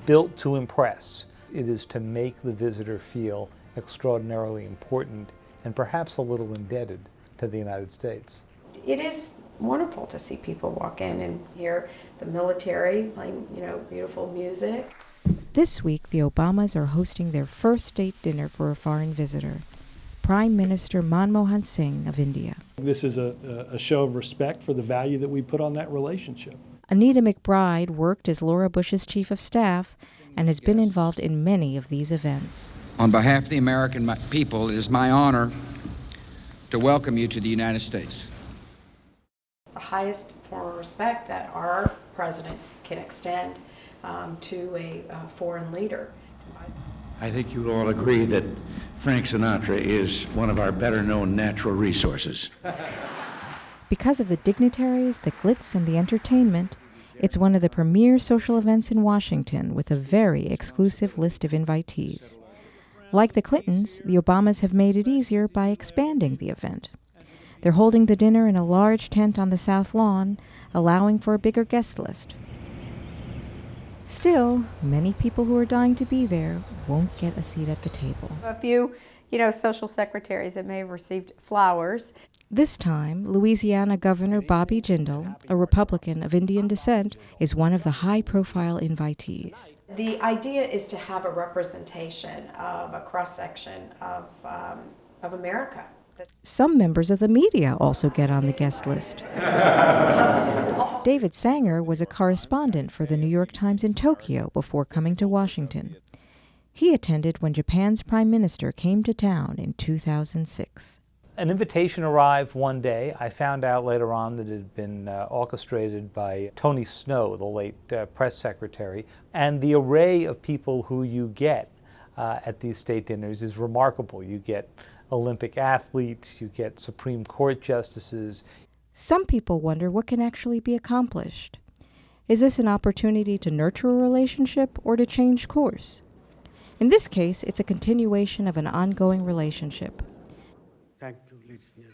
built to impress. It is to make the visitor feel extraordinarily important and perhaps a little indebted to the United States. It is wonderful to see people walk in and hear the military playing, beautiful music. This week, the Obamas are hosting their first state dinner for a foreign visitor, Prime Minister Manmohan Singh of India. This is a show of respect for the value that we put on that relationship. Anita McBride worked as Laura Bush's chief of staff and has been involved in many of these events. On behalf of the American people, it is my honor to welcome you to the United States. It's the highest form of respect that our president can extend to a foreign leader. I think you would all agree that Frank Sinatra is one of our better-known natural resources. Because of the dignitaries, the glitz, and the entertainment, it's one of the premier social events in Washington with a very exclusive list of invitees. Like the Clintons, the Obamas have made it easier by expanding the event. They're holding the dinner in a large tent on the South Lawn, allowing for a bigger guest list. Still, many people who are dying to be there won't get a seat at the table. A few, social secretaries that may have received flowers. This time, Louisiana Governor Bobby Jindal, a Republican of Indian descent, is one of the high-profile invitees. The idea is to have a representation of a cross-section of America. Some members of the media also get on the guest list. David Sanger was a correspondent for the New York Times in Tokyo before coming to Washington. He attended when Japan's Prime Minister came to town in 2006. An invitation arrived one day. I found out later on that it had been orchestrated by Tony Snow, the late press secretary. And the array of people who you get at these state dinners is remarkable. You get Olympic athletes, you get Supreme Court justices. Some people wonder what can actually be accomplished. Is this an opportunity to nurture a relationship or to change course? In this case, it's a continuation of an ongoing relationship. Thank you, ladies and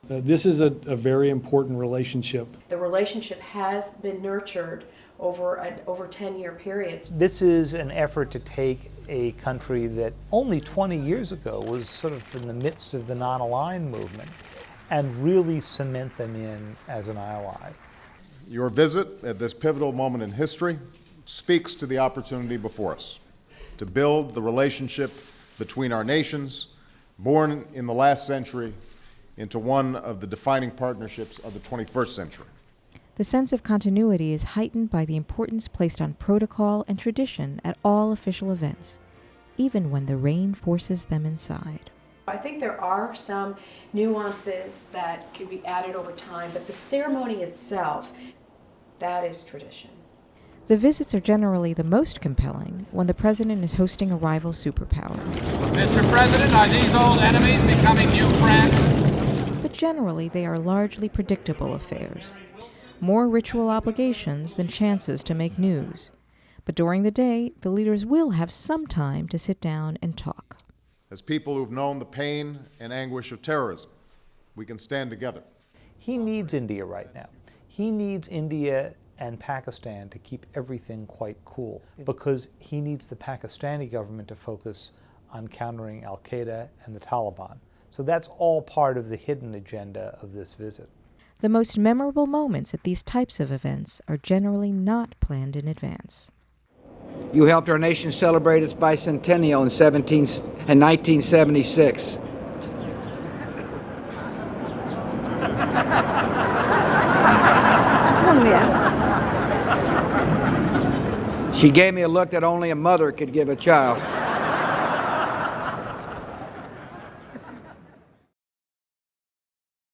gentlemen. This is a very important relationship. The relationship has been nurtured over 10-year periods. This is an effort to take a country that only 20 years ago was sort of in the midst of the non-aligned movement and really cement them in as an ally. Your visit at this pivotal moment in history speaks to the opportunity before us to build the relationship between our nations, born in the last century, into one of the defining partnerships of the 21st century. The sense of continuity is heightened by the importance placed on protocol and tradition at all official events, even when the rain forces them inside. I think there are some nuances that can be added over time, but the ceremony itself, that is tradition. The visits are generally the most compelling when the president is hosting a rival superpower. Mr. President, are these old enemies becoming new friends? But generally, they are largely predictable affairs. More ritual obligations than chances to make news. But during the day, the leaders will have some time to sit down and talk. As people who've known the pain and anguish of terrorism, we can stand together. He needs India right now. He needs India and Pakistan to keep everything quite cool because he needs the Pakistani government to focus on countering al-Qaeda and the Taliban. So that's all part of the hidden agenda of this visit. The most memorable moments at these types of events are generally not planned in advance. You helped our nation celebrate its bicentennial in 1976. She gave me a look that only a mother could give a child.